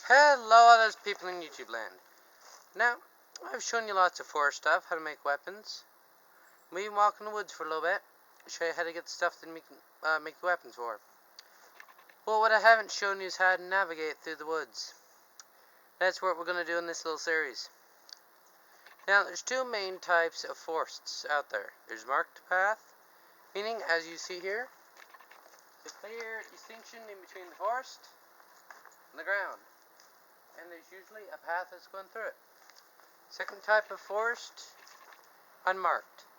Hello all those people in YouTube land. Now, I've shown you lots of forest stuff, how to make weapons. We can walk in the woods for a little bit, show you how to get the stuff that make weapons for. Well, what I haven't shown you is how to navigate through the woods. That's what we're going to do in this little series. Now, there's two main types of forests out there. There's marked path, meaning, as you see here, the clear distinction in between the forest and the ground. And there's usually a path that's going through it. Second type of forest, unmarked.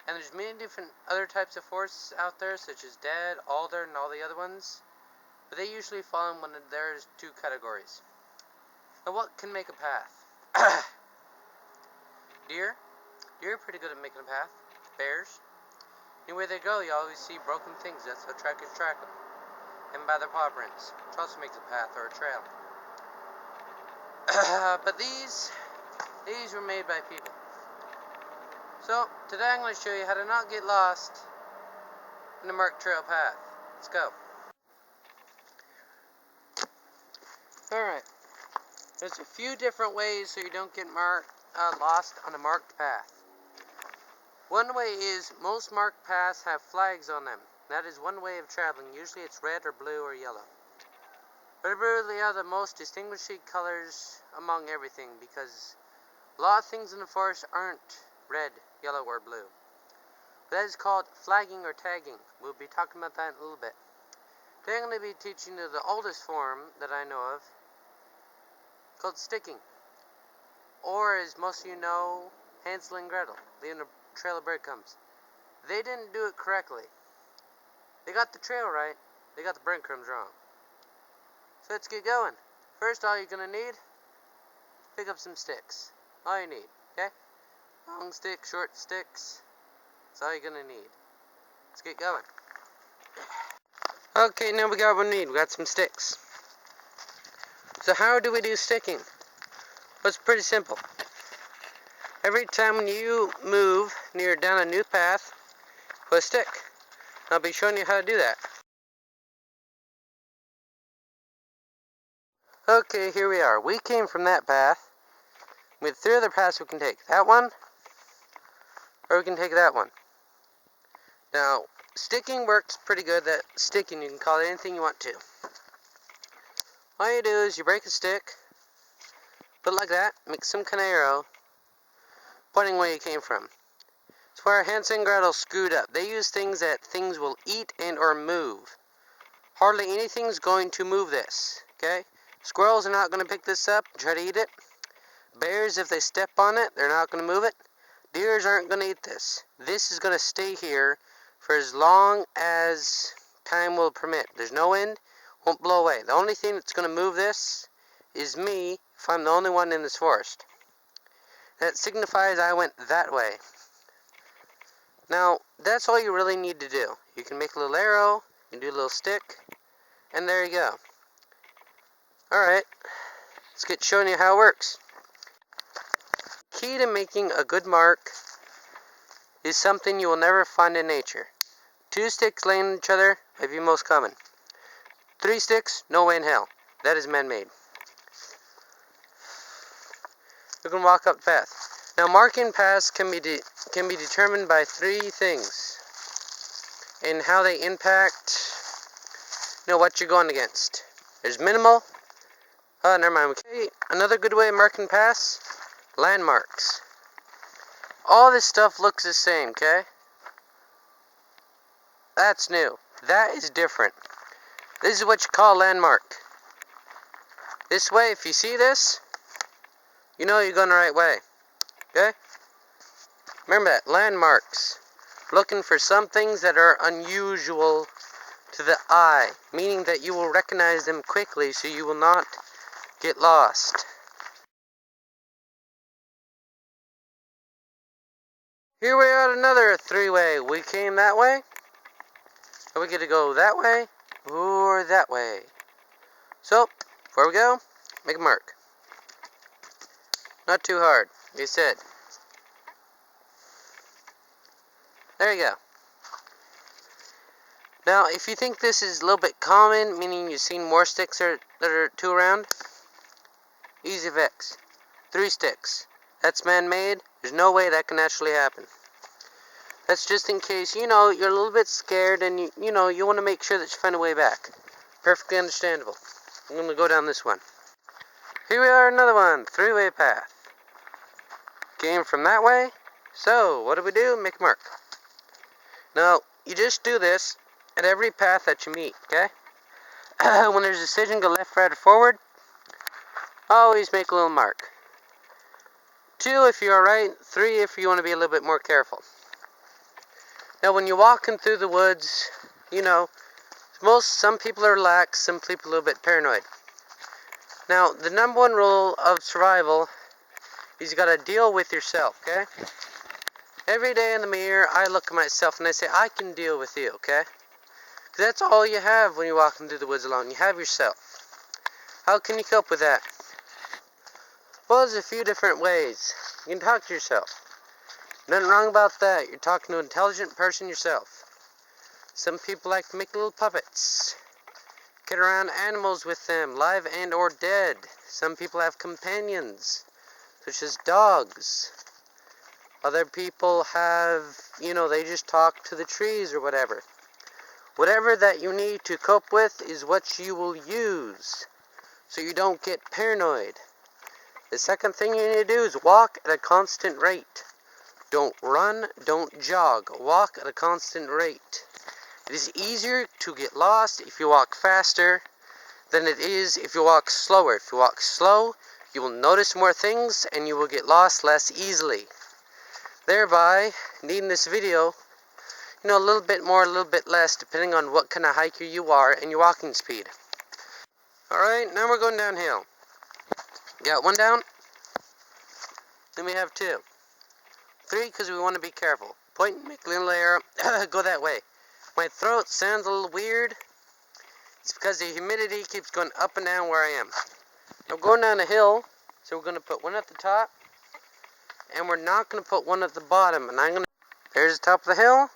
And there's many different other types of forests out there, such as dead, alder, and all the other ones. But they usually fall in one of those two categories. Now, what can make a path? Deer. Deer are pretty good at making a path. Bears. Anywhere they go, you always see broken things. That's how trackers track them. And by their paw prints, which also makes a path or a trail. But these were made by people. So, today I'm going to show you how to not get lost in the marked trail path. Let's go. Alright. There's a few different ways so you don't get lost on a marked path. One way is most marked paths have flags on them. That is one way of traveling. Usually it's red or blue or yellow. But really are the most distinguishing colors among everything, because a lot of things in the forest aren't red, yellow, or blue. That is called flagging or tagging. We'll be talking about that in a little bit. Today I'm going to be teaching you the oldest form that I know of, called sticking. Or, as most of you know, Hansel and Gretel, leaving a trail of breadcrumbs. They didn't do it correctly. They got the trail right, they got the breadcrumbs wrong. So let's get going. First, all you're going to need, pick up some sticks. All you need, okay? Long sticks, short sticks. That's all you're going to need. Let's get going. Okay, now we got what we need. We got some sticks. So how do we do sticking? Well, it's pretty simple. Every time when you move down a new path, put a stick. I'll be showing you how to do that. Okay, here we are. We came from that path. We have three other paths we can take. That one, or we can take that one. Now, sticking works pretty good. That sticking, you can call it anything you want to. All you do is you break a stick, put it like that, make some kind of arrow, pointing where you came from. It's where Hansel and Gretel screwed up. They use things that things will eat and or move. Hardly anything's going to move this, okay? Squirrels are not going to pick this up and try to eat it. Bears, if they step on it, they're not going to move it. Deers aren't going to eat this. This is going to stay here for as long as time will permit. There's no end, won't blow away. The only thing that's going to move this is me, if I'm the only one in this forest. That signifies I went that way. Now, that's all you really need to do. You can make a little arrow, you can do a little stick, and there you go. Alright, let's get showing you how it works. Key to making a good mark is something you will never find in nature. 2 sticks laying on each other might be most common. 3 sticks, no way in hell. That is man-made. You can walk up the path. Now, marking paths can be determined by 3 things, and how they impact, what you're going against. There's minimal. Oh, never mind. Okay, another good way of marking paths, landmarks. All this stuff looks the same, okay? That's new. That is different. This is what you call a landmark. This way, if you see this, you know you're going the right way. Okay? Remember that. Landmarks. Looking for some things that are unusual to the eye, meaning that you will recognize them quickly so you will not get lost. Here we are at another 3-way. We came that way. Are we going to go that way or that way? So, before we go, make a mark. Not too hard, like I said. There you go. Now, if you think this is a little bit common, meaning you've seen more sticks that are 2 around, easy fix. 3 sticks. That's man-made. There's no way that can actually happen. That's just in case, you're a little bit scared and you want to make sure that you find a way back. Perfectly understandable. I'm going to go down this one. Here we are, another one. 3-way path. Came from that way. So, what do? Make a mark. Now, you just do this at every path that you meet, okay? When there's a decision, go left, right, or forward. Always make a little mark. 2 if you're alright. 3 if you want to be a little bit more careful. Now, when you're walking through the woods, some people are lax, some people are a little bit paranoid. Now, the number 1 rule of survival is you gotta deal with yourself, okay? Every day in the mirror, I look at myself and I say, I can deal with you, okay? 'Cause that's all you have when you're walking through the woods alone. You have yourself. How can you cope with that? Well, there's a few different ways. You can talk to yourself. Nothing wrong about that. You're talking to an intelligent person yourself. Some people like to make little puppets. Get around animals with them, live and or dead. Some people have companions, such as dogs. Other people have, they just talk to the trees or whatever. Whatever that you need to cope with is what you will use, so you don't get paranoid. The second thing you need to do is walk at a constant rate. Don't run, don't jog. Walk at a constant rate. It is easier to get lost if you walk faster than it is if you walk slower. If you walk slow, you will notice more things and you will get lost less easily. Thereby, needing this video, a little bit more, a little bit less, depending on what kind of hiker you are and your walking speed. Alright, now we're going downhill. Got 1 down. Then we have 2. 3, because we want to be careful. Point, make a little arrow, go that way. My throat sounds a little weird. It's because the humidity keeps going up and down where I am. I'm going down a hill, so we're going to put 1 at the top, and we're not going to put 1 at the bottom. And there's the top of the hill,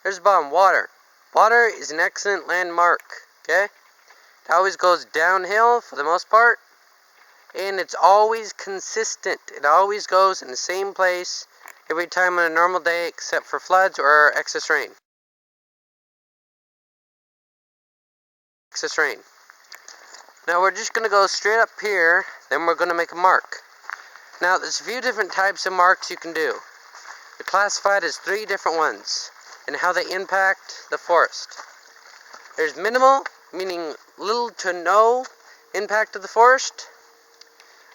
there's the bottom, water. Water is an excellent landmark, okay? It always goes downhill for the most part, and it's always consistent. It always goes in the same place every time on a normal day except for floods or excess rain. Now we're just going to go straight up here, then we're going to make a mark. Now there's a few different types of marks you can do. They're classified as 3 different ones, and how they impact the forest. There's minimal, meaning little to no impact of the forest.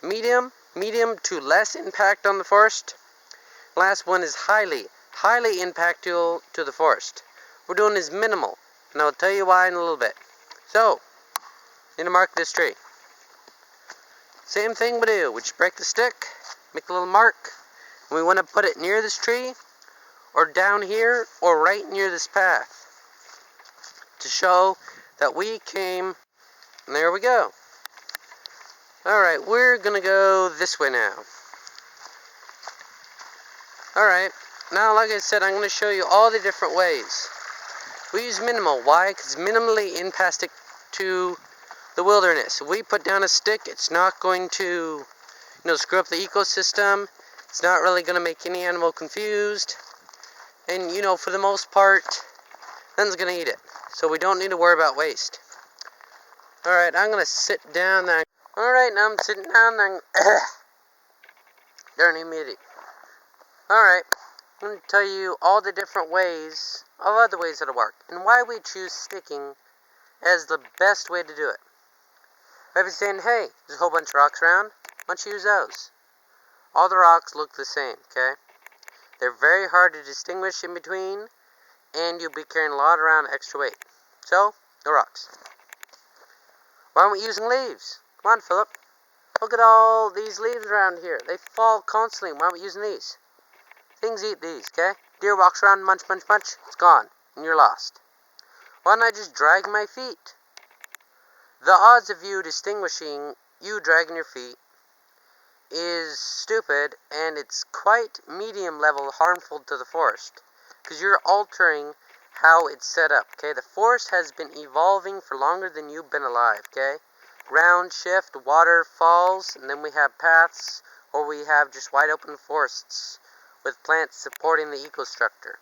Medium to less impact on the forest. Last one is highly impactful to the forest. What we're doing is minimal, and I'll tell you why in a little bit. So, need to mark this tree. Same thing we do. We just break the stick, make a little mark, and we want to put it near this tree, or down here, or right near this path, to show that we came, and there we go. Alright, we're going to go this way now. Alright, now like I said, I'm going to show you all the different ways. We use minimal. Why? Because it's minimally impacting to the wilderness. If we put down a stick, it's not going to, screw up the ecosystem. It's not really going to make any animal confused. And, for the most part, nothing's going to eat it. So we don't need to worry about waste. Alright, I'm going to sit down there. Alright, now I'm sitting down there. Darn humidity. Alright, I'm going to tell you all the different ways, all other ways that'll work, and why we choose sticking as the best way to do it. If you're saying, hey, there's a whole bunch of rocks around, why don't you use those? All the rocks look the same, okay? They're very hard to distinguish in between, and you'll be carrying a lot around extra weight. So, no rocks. Why aren't we using leaves? Come on, Philip. Look at all these leaves around here. They fall constantly. Why aren't we using these? Things eat these, okay? Deer walks around, munch, it's gone, and you're lost. Why don't I just drag my feet? The odds of you distinguishing you dragging your feet is stupid, and it's quite medium level harmful to the forest, because you're altering how it's set up, okay? The forest has been evolving for longer than you've been alive, okay? Ground shift, waterfalls, and then we have paths, or we have just wide open forests with plants supporting the ecostructure.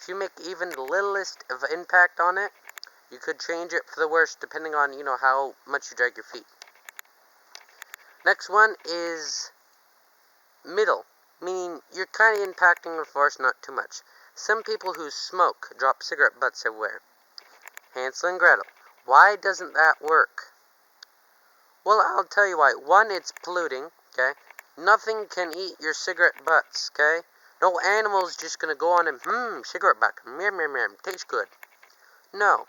If you make even the littlest of impact on it, you could change it for the worse depending on, how much you drag your feet. Next one is middle, meaning you're kind of impacting the forest, not too much. Some people who smoke drop cigarette butts everywhere. Hansel and Gretel. Why doesn't that work? Well, I'll tell you why. One, it's polluting, okay? Nothing can eat your cigarette butts, okay? No animal's just gonna go on and, cigarette butt, tastes good. No.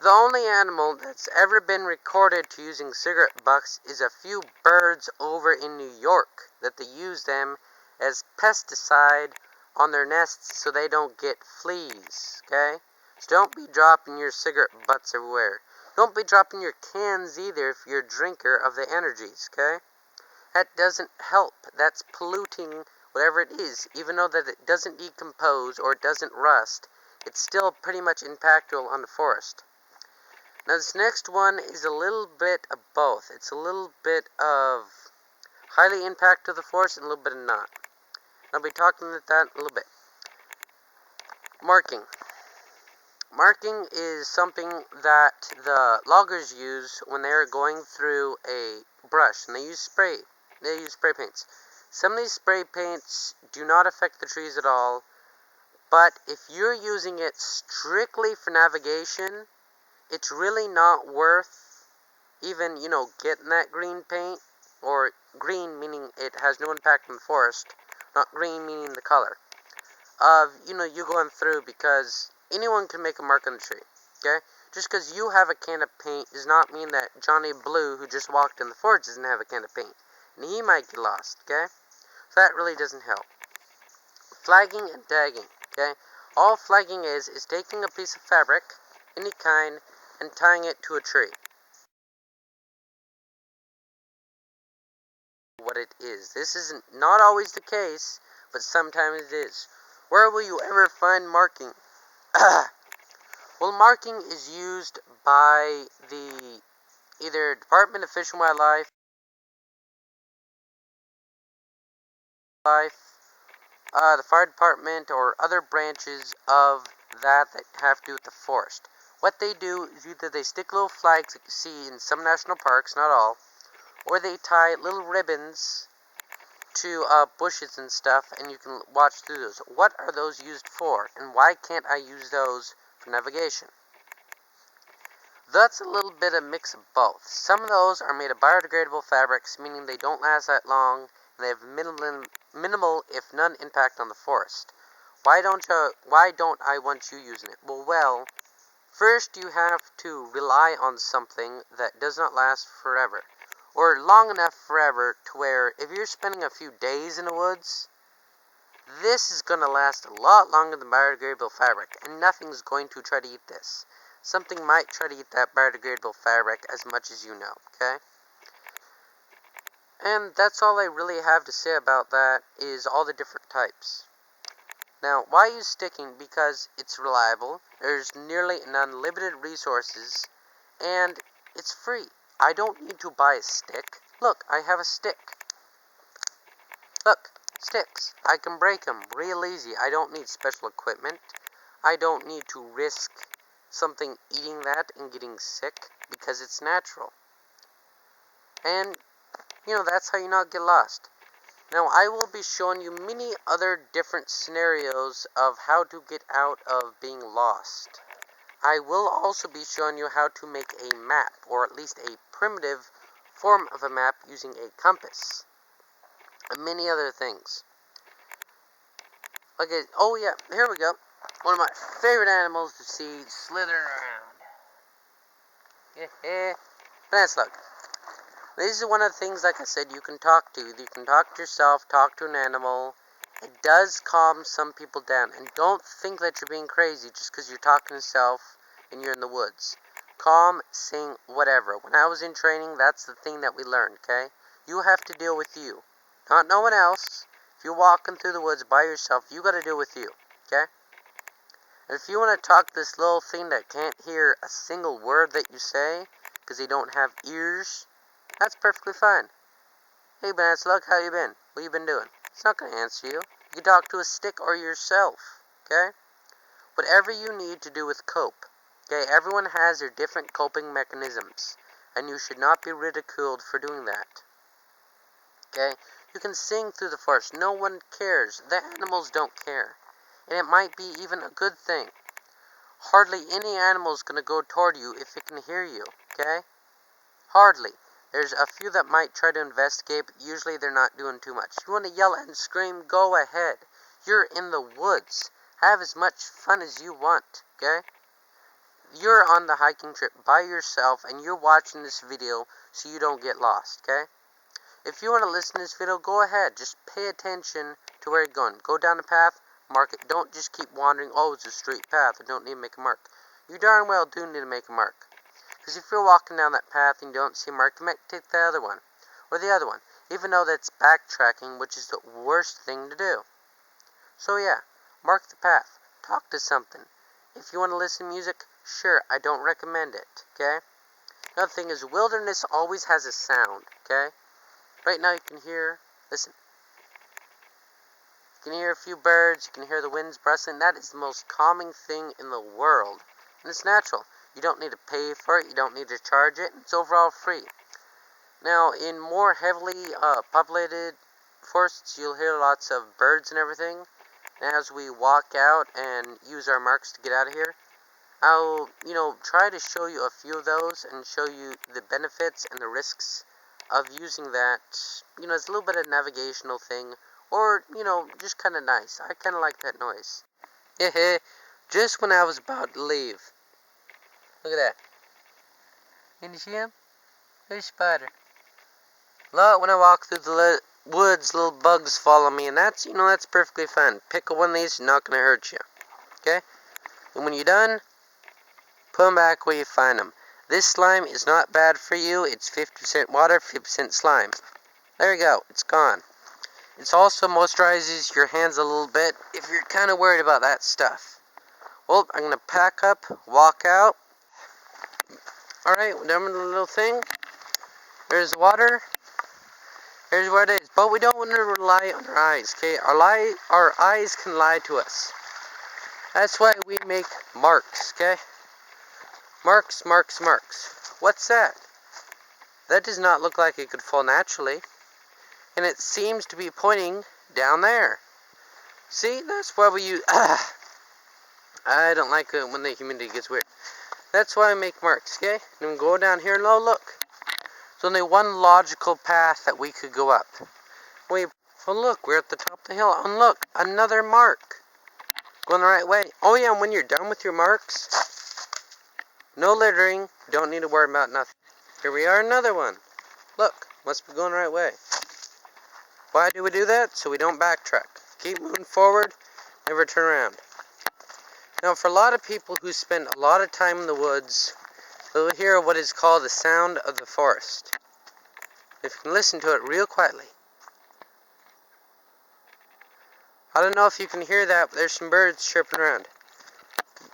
The only animal that's ever been recorded to using cigarette butts is a few birds over in New York, that they use them as pesticide on their nests so they don't get fleas, okay? So don't be dropping your cigarette butts everywhere. Don't be dropping your cans either if you're a drinker of the energies, okay? That doesn't help. That's polluting whatever it is. Even though that it doesn't decompose or it doesn't rust, it's still pretty much impactful on the forest. Now this next one is a little bit of both. It's a little bit of highly impact to the forest and a little bit of not. I'll be talking about that in a little bit. Marking. Marking is something that the loggers use when they're going through a brush, and they use spray. They use spray paints. Some of these spray paints do not affect the trees at all, but if you're using it strictly for navigation, it's really not worth even, getting that green paint, or green meaning it has no impact on the forest, not green meaning the color, of, you going through, because anyone can make a mark on the tree, okay? Just because you have a can of paint does not mean that Johnny Blue, who just walked in the forest, doesn't have a can of paint, and he might get lost, okay? So that really doesn't help. Flagging and tagging, okay? All flagging is taking a piece of fabric, any kind, and tying it to a tree. What it is. This isn't not always the case, but sometimes it is. Where will you ever find marking? Well, marking is used by the either Department of Fish and Wildlife, the fire department, or other branches of that have to do with the forest. What they do is either they stick little flags that you see in some national parks, not all, or they tie little ribbons to bushes and stuff, and you can watch through those. What are those used for, and why can't I use those for navigation? That's a little bit of mix of both. Some of those are made of biodegradable fabrics, meaning they don't last that long, and they have minimal if none impact on the forest. Why don't I want you using it? Well, first you have to rely on something that does not last forever, or long enough forever to where if you're spending a few days in the woods, this is going to last a lot longer than biodegradable fabric, and nothing's going to try to eat this. Something might try to eat that biodegradable fabric as much as you know, okay? And that's all I really have to say about that, is all the different types. Now, why use sticking? Because it's reliable, there's nearly an unlimited resources, and it's free. I don't need to buy a stick. Look, I have a stick. Look, sticks. I can break them real easy. I don't need special equipment. I don't need to risk something eating that and getting sick, because it's natural. And, that's how you not get lost. Now, I will be showing you many other different scenarios of how to get out of being lost. I will also be showing you how to make a map, or at least a primitive form of a map using a compass, and many other things. Okay, oh yeah, here we go. One of my favorite animals to see slithering around. Banana slug. This is one of the things, like I said, you can talk to. You can talk to yourself, talk to an animal. It does calm some people down. And don't think that you're being crazy just because you're talking to yourself and you're in the woods. Calm, sing, whatever. When I was in training, that's the thing that we learned, okay? You have to deal with you, not no one else. If you're walking through the woods by yourself, you got to deal with you, okay? If you want to talk to this little thing that can't hear a single word that you say, because they don't have ears, that's perfectly fine. Hey, Look, how you been? What you been doing? It's not going to answer you. You can talk to a stick or yourself, okay? Whatever you need to do with cope, okay? Everyone has their different coping mechanisms, and you should not be ridiculed for doing that, okay? You can sing through the forest. No one cares. The animals don't care. And it might be even a good thing. Hardly any animal is going to go toward you if it can hear you, okay? Hardly. There's a few that might try to investigate, but usually they're not doing too much. If you want to yell and scream, go ahead. You're in the woods. Have as much fun as you want, okay? You're on the hiking trip by yourself, and you're watching this video so you don't get lost, okay? If you want to listen to this video, go ahead. Just pay attention to where you're going. Go down the path, mark it. Don't just keep wandering. Oh, it's a straight path. I don't need to make a mark. You darn well do need to make a mark. Because if you're walking down that path and you don't see a mark, you might take the other one. Or the other one. Even though that's backtracking, which is the worst thing to do. So yeah, mark the path. Talk to something. If you want to listen to music, sure, I don't recommend it, okay? Another thing is, wilderness always has a sound, okay? Right now you can hear, listen. You can hear a few birds, you can hear the winds rustling. That is the most calming thing in the world. And it's natural. You don't need to pay for it, you don't need to charge it, it's overall free. Now, in more heavily populated forests, you'll hear lots of birds and everything. And as we walk out and use our marks to get out of here, I'll, try to show you a few of those and show you the benefits and the risks of using that. It's a little bit of a navigational thing, or, just kind of nice. I kind of like that noise. Just when I was about to leave. Look at that. Can you see him? There's a spider. Look, when I walk through the woods, little bugs follow me, and that's perfectly fine. Pick one of these, not going to hurt you. Okay? And when you're done, put them back where you find them. This slime is not bad for you. It's 50% water, 50% slime. There you go. It's gone. It also moisturizes your hands a little bit if you're kind of worried about that stuff. Well, I'm going to pack up, walk out. Alright, we're done with the little thing. There's water. Here's where it is. But we don't want to rely on our eyes, okay? Our eyes can lie to us. That's why we make marks, okay? Marks, marks, marks. What's that? That does not look like it could fall naturally. And it seems to be pointing down there. See, that's why we use... I don't like it when the humidity gets weird. That's why I make marks, okay? And then go down here and look. There's only one logical path that we could go up. Oh look, we're at the top of the hill. And look, another mark. Going the right way. Oh yeah, and when you're done with your marks, no littering, don't need to worry about nothing. Here we are, another one. Look, must be going the right way. Why do we do that? So we don't backtrack. Keep moving forward, never turn around. Now, for a lot of people who spend a lot of time in the woods, they'll hear what is called the sound of the forest. If you can listen to it real quietly. I don't know if you can hear that, but there's some birds chirping around.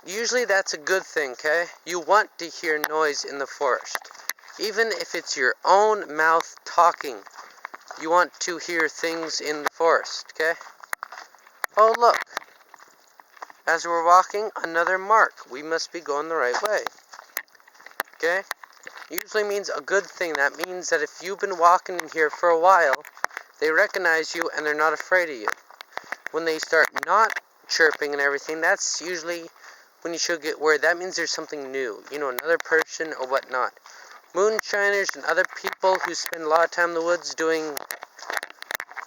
Usually that's a good thing, okay? You want to hear noise in the forest. Even if it's your own mouth talking, you want to hear things in the forest, okay? Oh, look. As we're walking, another mark. We must be going the right way. Okay? Usually means a good thing. That means that if you've been walking in here for a while, they recognize you and they're not afraid of you. When they start not chirping and everything, that's usually when you should get worried. That means there's something new. Another person or whatnot. Moonshiners and other people who spend a lot of time in the woods doing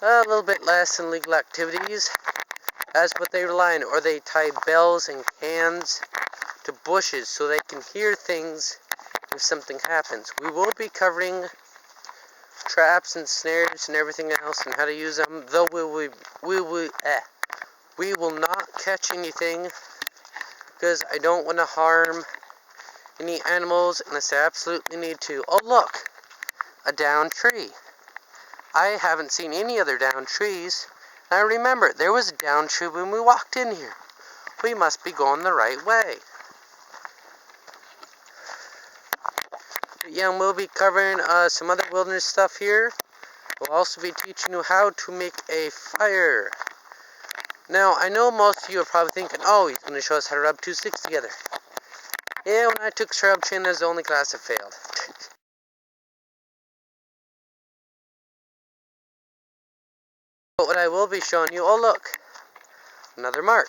a little bit less than legal activities, that's what they rely on. Or they tie bells and cans to bushes so they can hear things if something happens. We will be covering traps and snares and everything else and how to use them, though we will not catch anything because I don't want to harm any animals unless I absolutely need to. Oh look, a downed tree. I haven't seen any other downed trees. I remember there was a downed tree when we walked in here. we must be going the right way. Yeah, and we'll be covering some other wilderness stuff here. We'll also be teaching you how to make a fire. Now, I know most of you are probably thinking, oh, he's going to show us how to rub two sticks together. Yeah, when I took Shrub Chin, that's the only class I failed. But what I will be showing you, oh look, another mark.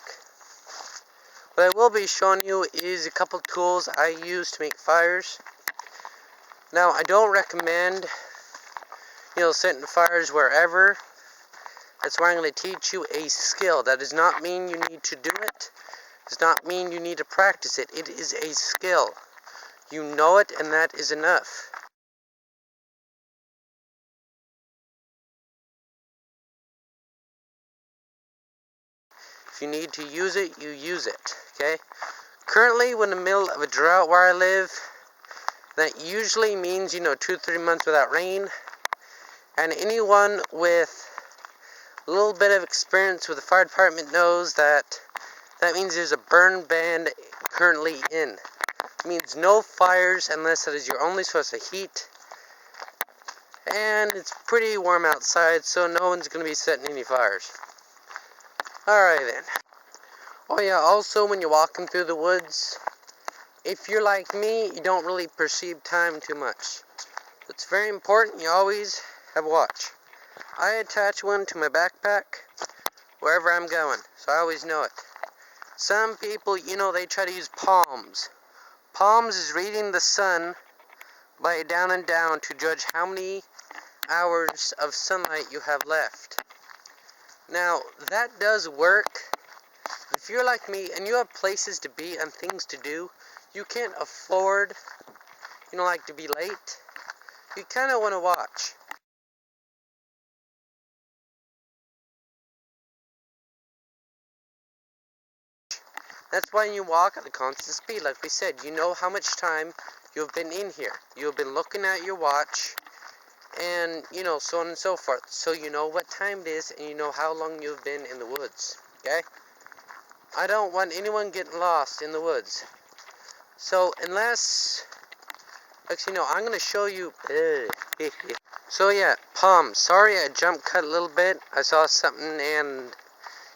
What I will be showing you is a couple tools I use to make fires. Now, I don't recommend, setting fires wherever. That's why I'm going to teach you a skill. That does not mean you need to do it. Does not mean you need to practice it. It is a skill. You know it, and that is enough. If you need to use it, you use it, okay? Currently, we're in the middle of a drought where I live. That usually means, 2-3 months without rain. And anyone with a little bit of experience with the fire department knows that means there's a burn ban currently in. It means no fires unless that is your only source of heat. And it's pretty warm outside, so no one's going to be setting any fires. Alright then. Oh yeah, also when you're walking through the woods, if you're like me, you don't really perceive time too much. It's very important you always have a watch. I attach one to my backpack wherever I'm going, so I always know it. Some people, they try to use palms. Palms is reading the sun by down and down to judge how many hours of sunlight you have left. Now, that does work. If you're like me and you have places to be and things to do, you can't afford, to be late. You kind of want to watch. That's why you walk at a constant speed. Like we said, you know how much time you've been in here. You've been looking at your watch, and, so on and so forth. So you know what time it is, and you know how long you've been in the woods, okay? I don't want anyone getting lost in the woods. So, unless, actually, no, I'm going to show you, so yeah, palms. Sorry, I jump cut a little bit. I saw something, and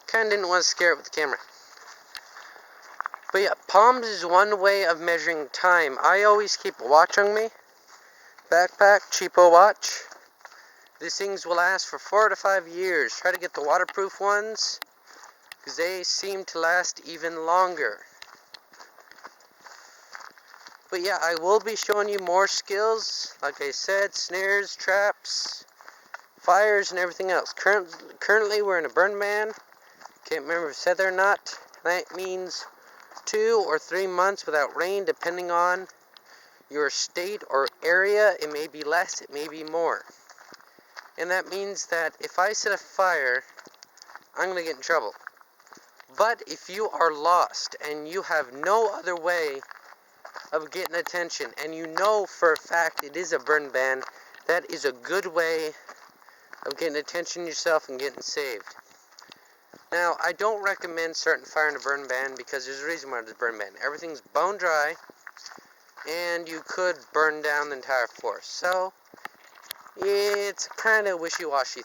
kind of didn't want to scare it with the camera. But yeah, palms is one way of measuring time. I always keep a watch on me. Backpack, cheapo watch. These things will last for 4 to 5 years. Try to get the waterproof ones, because they seem to last even longer. But yeah, I will be showing you more skills. Like I said, snares, traps, fires, and everything else. Currently, we're in a burn ban. Can't remember if I said that or not. That means 2 or 3 months without rain, depending on your state or area. It may be less, it may be more. And that means that if I set a fire, I'm going to get in trouble. But if you are lost and you have no other way of getting attention, and you know for a fact it is a burn ban, that is a good way of getting attention yourself and getting saved. Now, I don't recommend starting fire in a burn ban because there's a reason why it's a burn ban. Everything's bone dry, and you could burn down the entire forest. So, it's kind of wishy-washy.